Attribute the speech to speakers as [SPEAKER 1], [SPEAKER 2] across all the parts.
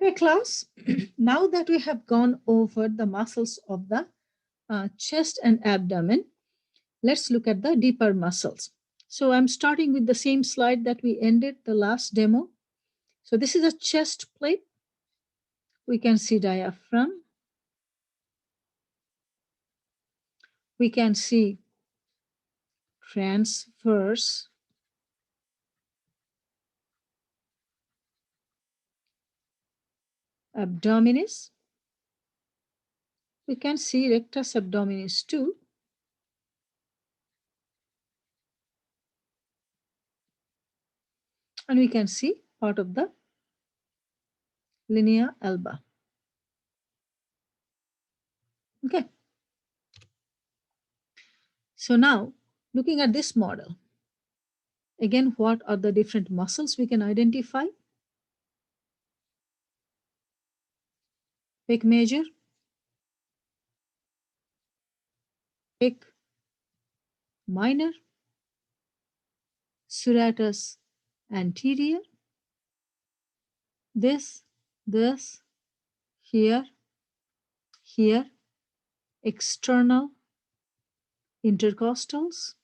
[SPEAKER 1] Okay, class. Now that we have gone over the muscles of the chest and abdomen, let's look at the deeper muscles. So I'm starting with the same slide that we ended the last demo. So this is a chest plate. We can see diaphragm. We can see transverse abdominis. We can see rectus abdominis too. And we can see part of the linea alba. Okay. So now looking at this model, again, what are the different muscles we can identify? Pec major, pec minor, serratus anterior, this, here, external intercostals,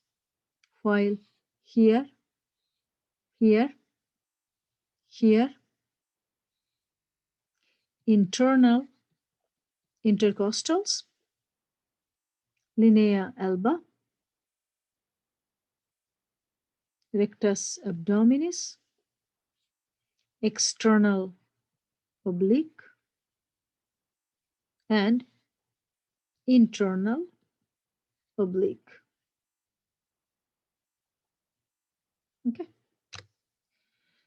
[SPEAKER 1] while here, internal intercostals, linea alba, rectus abdominis, external oblique, and internal oblique. Okay.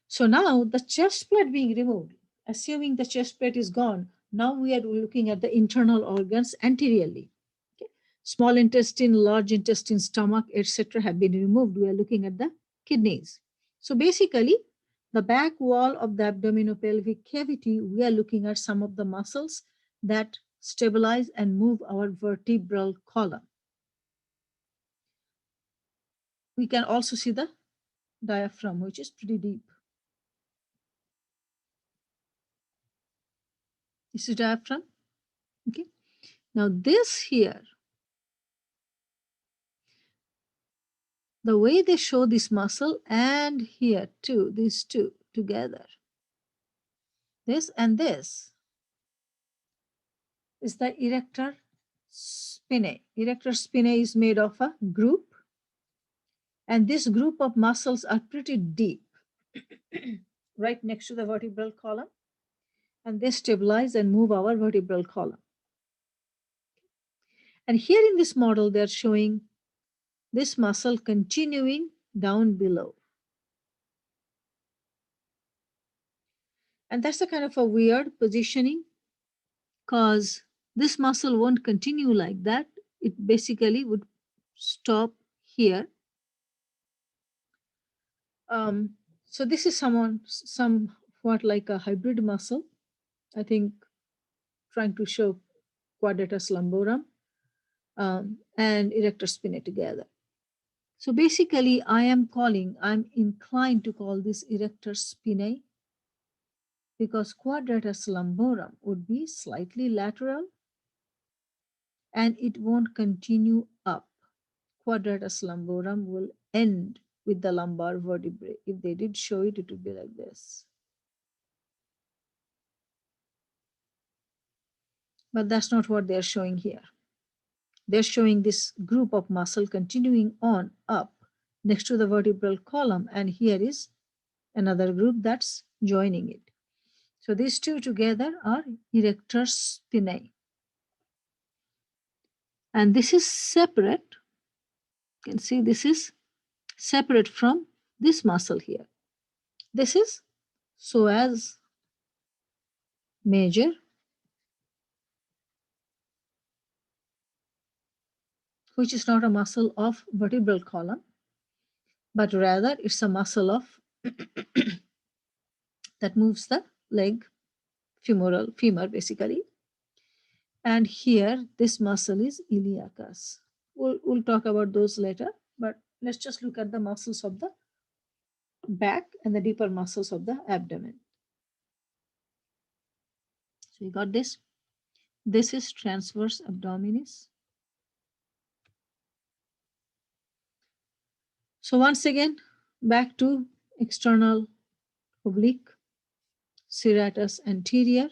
[SPEAKER 1] So now the chest plate being removed, assuming the chest plate is gone, now we are looking at the internal organs anteriorly. Okay. Small intestine, large intestine, stomach, etc. have been removed. We are looking at the kidneys. So basically, the back wall of the abdominopelvic cavity, we are looking at some of the muscles that stabilize and move our vertebral column. We can also see the diaphragm, which is pretty deep. This is diaphragm. Okay. Now this here, the way they show this muscle and here too, these two together, this and this is the erector spinae. Erector spinae is made of a group, and this group of muscles are pretty deep right next to the vertebral column, and they stabilize and move our vertebral column. And here in this model, they're showing this muscle continuing down below. And that's a kind of a weird positioning, because this muscle won't continue like that. It basically would stop here. So this is somewhat like a hybrid muscle, I think, trying to show quadratus lumborum and erector spinae together. So basically, I'm inclined to call this erector spinae, because quadratus lumborum would be slightly lateral and it won't continue up. Quadratus lumborum will end with the lumbar vertebrae. If they did show it, it would be like this. But that's not what they're showing here. They're showing this group of muscle continuing on up next to the vertebral column, and here is another group that's joining it. So these two together are erector spinae. And this is separate. You can see this is separate from this muscle here. This is psoas major, which is not a muscle of vertebral column, but rather it's a muscle of that moves the leg, femur basically. And here, this muscle is iliacus. We'll talk about those later, but let's just look at the muscles of the back and the deeper muscles of the abdomen. So you got this. This is transverse abdominis. So once again, back to external oblique, serratus anterior.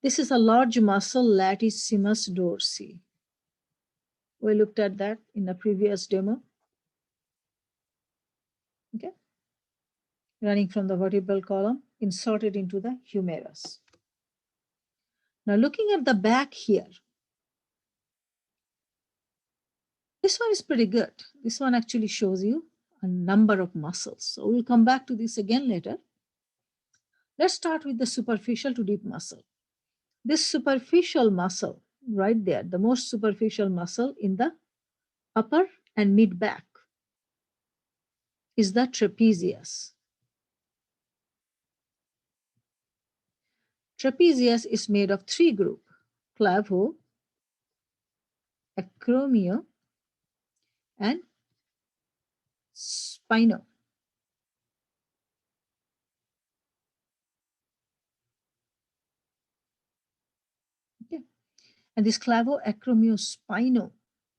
[SPEAKER 1] This is a large muscle, latissimus dorsi. We looked at that in a previous demo. Okay, running from the vertebral column, inserted into the humerus. Now looking at the back here, this one is pretty good. This one actually shows you a number of muscles. So we'll come back to this again later. Let's start with the superficial to deep muscle. This superficial muscle right there, the most superficial muscle in the upper and mid back is the trapezius. Trapezius is made of three groups: clavo, acromio, and spino. Okay. And this clavo, acromio, spino,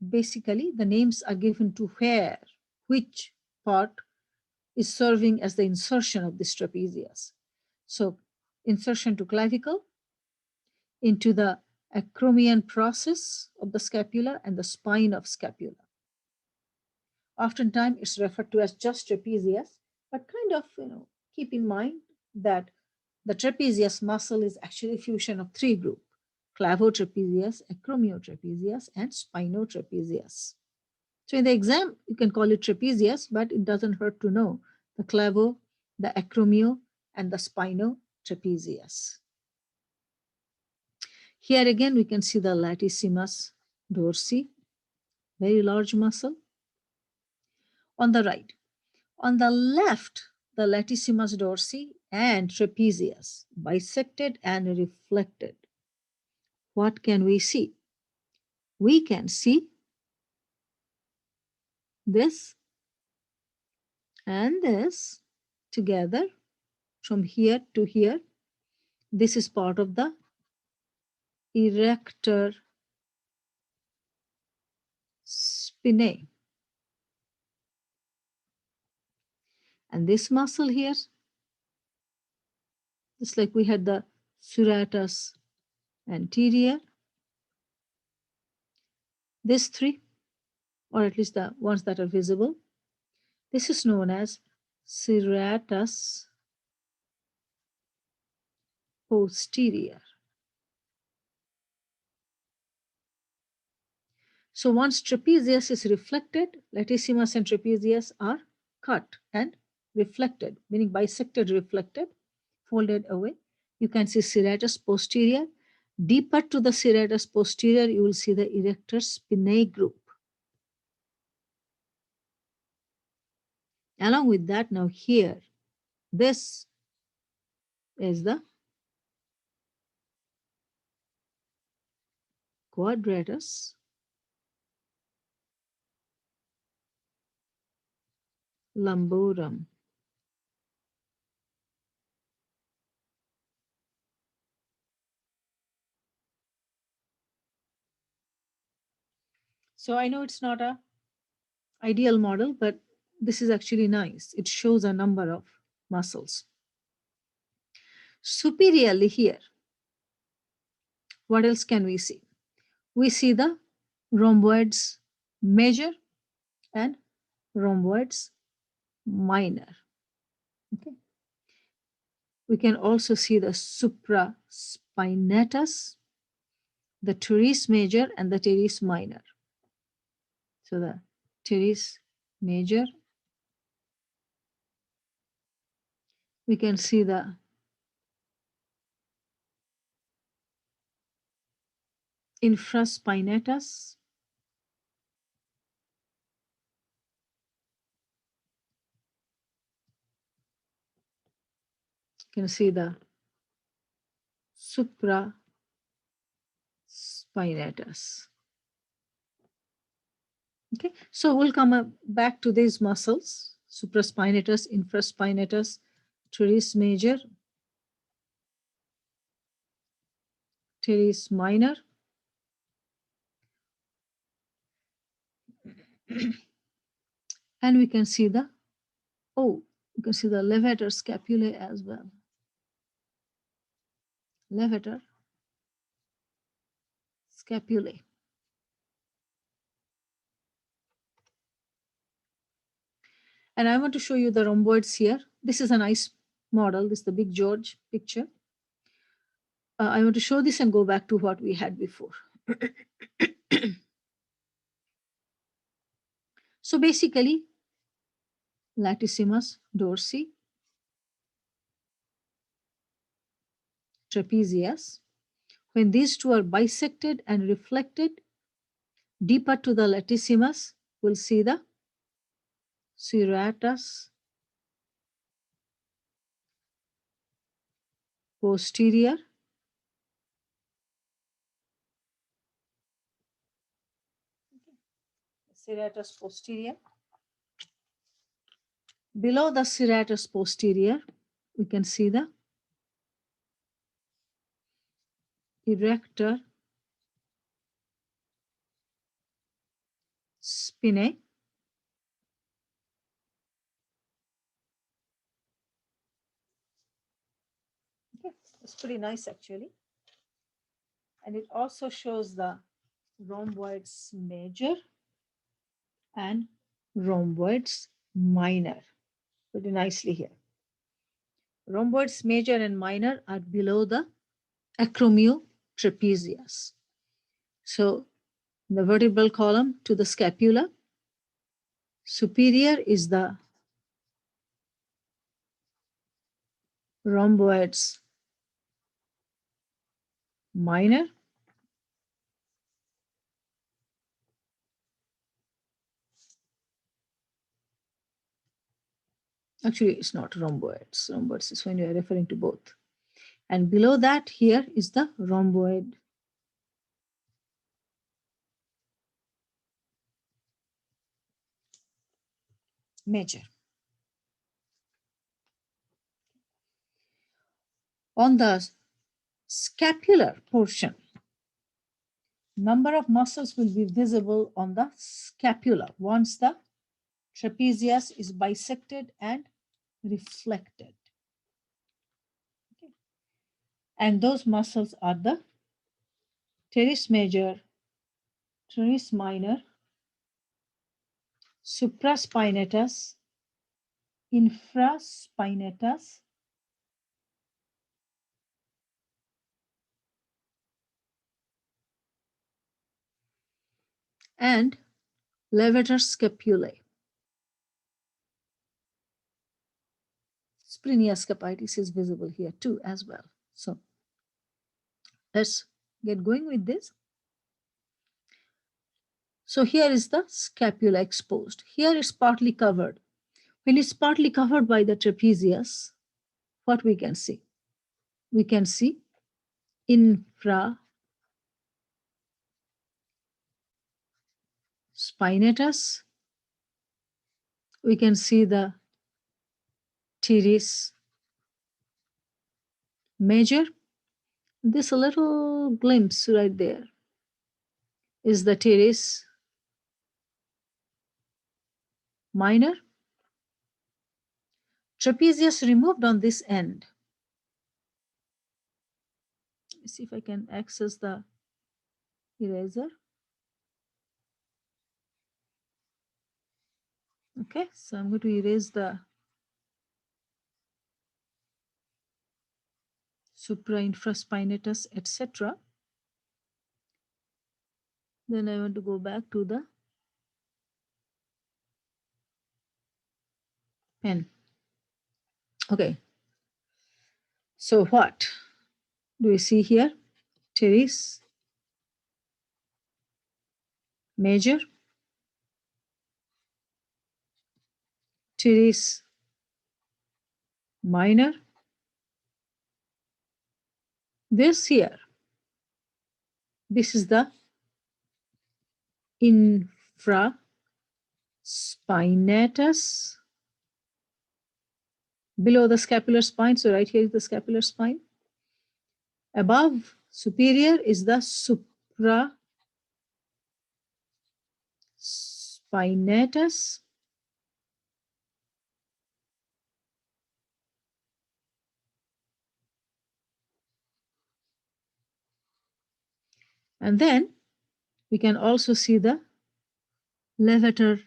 [SPEAKER 1] basically the names are given to where, which part is serving as the insertion of this trapezius. So insertion to clavicle, into the acromion process of the scapula and the spine of scapula. Oftentimes it's referred to as just trapezius, but kind of, keep in mind that the trapezius muscle is actually a fusion of three groups: clavotrapezius, acromiotrapezius, and spinotrapezius. So in the exam, you can call it trapezius, but it doesn't hurt to know the clavo, the acromio, and the spinotrapezius. Here again, we can see the latissimus dorsi, very large muscle. On the right, on the left, the latissimus dorsi and trapezius, bisected and reflected. What can we see? We can see this and this together from here to here. This is part of the erector spinae. And this muscle here, just like we had the serratus anterior, these three, or at least the ones that are visible, this is known as serratus posterior. So once trapezius is reflected, latissimus and trapezius are cut and reflected, meaning bisected, reflected, folded away. You can see serratus posterior. Deeper to the serratus posterior, you will see the erector spinae group. Along with that, now here, this is the quadratus lumborum. So I know it's not a ideal model, but this is actually nice. It shows a number of muscles. Superiorly here, what else can we see? We see the rhomboids major and rhomboids minor. Okay. We can also see the supraspinatus, the teres major, and the teres minor. So the teres major, we can see the infraspinatus, you can see the supraspinatus. Okay, so we'll come back to these muscles: supraspinatus, infraspinatus, teres major, teres minor, and we can see the, you can see the levator scapulae as well. Levator scapulae. And I want to show you the rhomboids here. This is a nice model. This is the Big George picture. I want to show this and go back to what we had before. So basically, latissimus dorsi, trapezius. When these two are bisected and reflected deeper to the latissimus, we'll see the serratus posterior, serratus posterior. Below the serratus posterior, we can see the erector spinae. Okay, it's pretty nice actually. And it also shows the rhomboids major and rhomboids minor pretty nicely here. Rhomboids major and minor are below the acromiotrapezius. So the vertebral column to the scapula, superior is the rhomboids minor, actually it's not rhomboids. Rhomboids is when you are referring to both. And below that here is the rhomboid major. On the scapular portion, number of muscles will be visible on the scapula once the trapezius is bisected and reflected. Okay. And those muscles are the teres major, teres minor, supraspinatus, infraspinatus, and levator scapulae. Splenius capitis is visible here too as well. So let's get going with this. So here is the scapula exposed. Here it's partly covered. When it's partly covered by the trapezius, what we can see? We can see infraspinatus. We can see the teres major. This little glimpse right there is the teres minor. Trapezius removed on this end. Let's see if I can access the eraser. Okay, so I'm going to erase the suprainfraspinatus, etc. Then I want to go back to the pen. Okay. So what do we see here? Teres major, teres minor. This here, this is the infraspinatus below the scapular spine. So right here is the scapular spine. Above Superior is the supraspinatus. And then we can also see the levator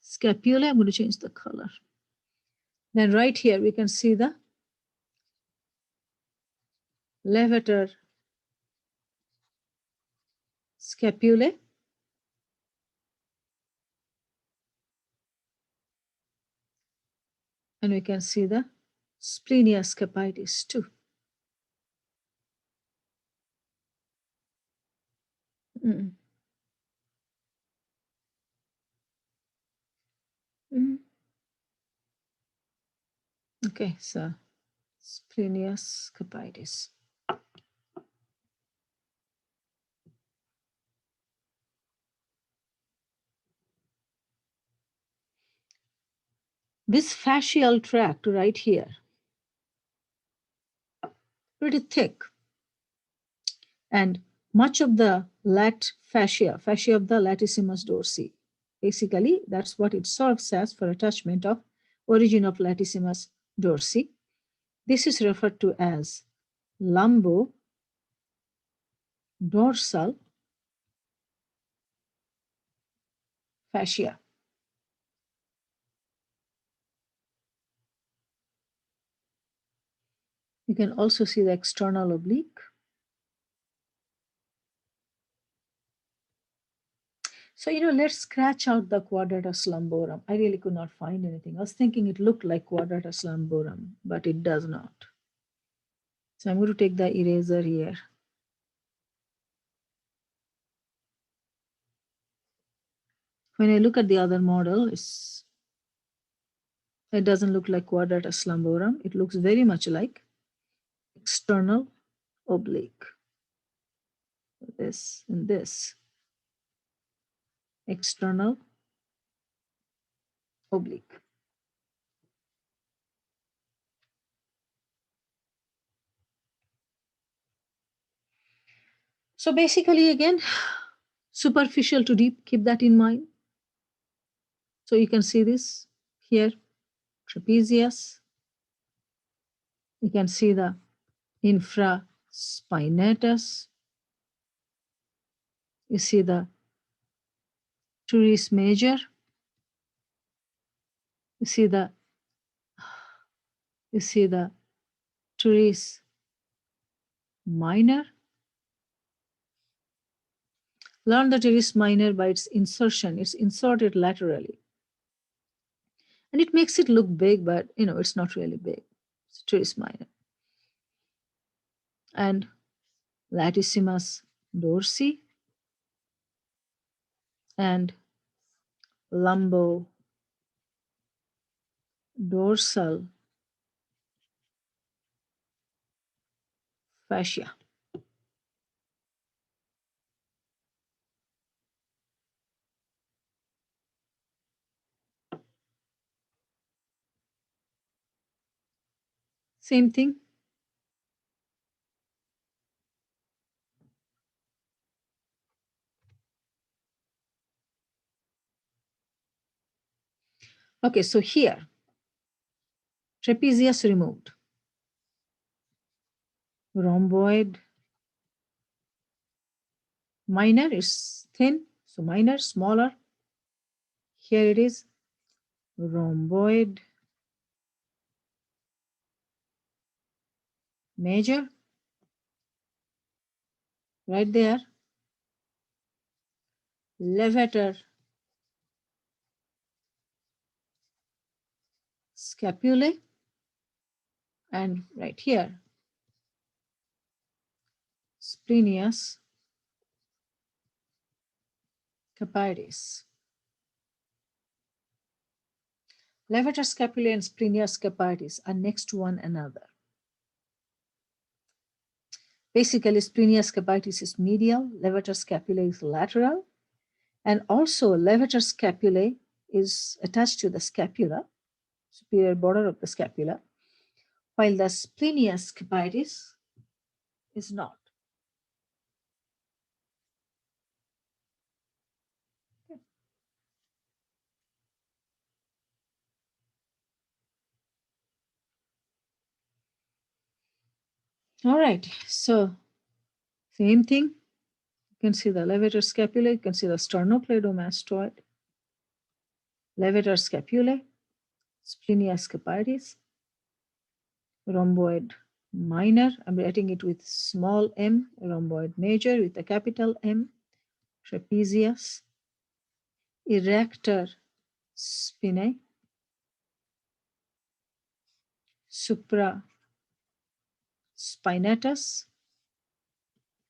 [SPEAKER 1] scapula. I'm going to change the color. Then right here, we can see the levator scapulae. And we can see the splenius capitis too. Mm. Mm. Okay, so splenius capitis. This fascial tract right here, pretty thick. And much of the fascia of the latissimus dorsi. Basically, that's what it serves as for attachment of origin of latissimus dorsi. This is referred to as lumbo dorsal fascia. You can also see the external oblique. So, let's scratch out the quadratus lumborum. I really could not find anything. I was thinking it looked like quadratus lumborum, but it does not. So I'm going to take the eraser here. When I look at the other model, it doesn't look like quadratus lumborum. It looks very much like external oblique. This and this. External oblique. So basically, again, superficial to deep, keep that in mind. So you can see this here, trapezius. You can see the infraspinatus. You see the teres major. You see the teres minor. Learn the teres minor by its insertion. It's inserted laterally. And it makes it look big, but it's not really big. It's teres minor. And latissimus dorsi and lumbo dorsal fascia. Same thing. Okay, so here, trapezius removed. Rhomboid minor is thin, so minor, smaller. Here it is, rhomboid major, right there. Levator scapulae, and right here, splenius capitis. Levator scapulae and splenius capitis are next to one another. Basically, splenius capitis is medial, levator scapulae is lateral, and also levator scapulae is attached to the scapula, superior border of the scapula, while the splenius capitis is not. Okay. All right, so same thing. You can see the levator scapula, you can see the sternocleidomastoid, levator scapulae, splenia scapitis, rhomboid minor, I'm writing it with small m, rhomboid major with a capital M, trapezius, erector spinae, supraspinatus,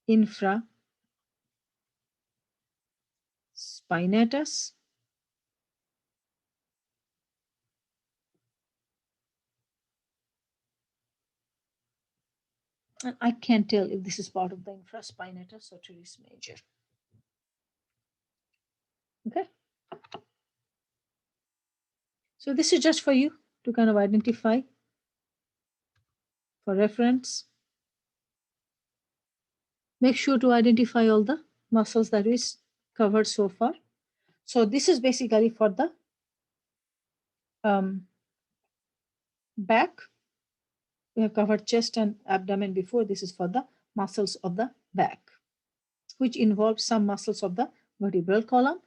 [SPEAKER 1] infraspinatus, and I can't tell if this is part of the infraspinatus or teres major. Okay. So this is just for you to kind of identify for reference. Make sure to identify all the muscles that is covered so far. So this is basically for the back. We have covered chest and abdomen before. This is for the muscles of the back, which involves some muscles of the vertebral column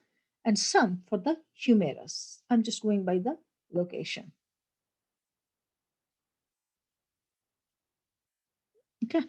[SPEAKER 1] and some for the humerus. I'm just going by the location. Okay.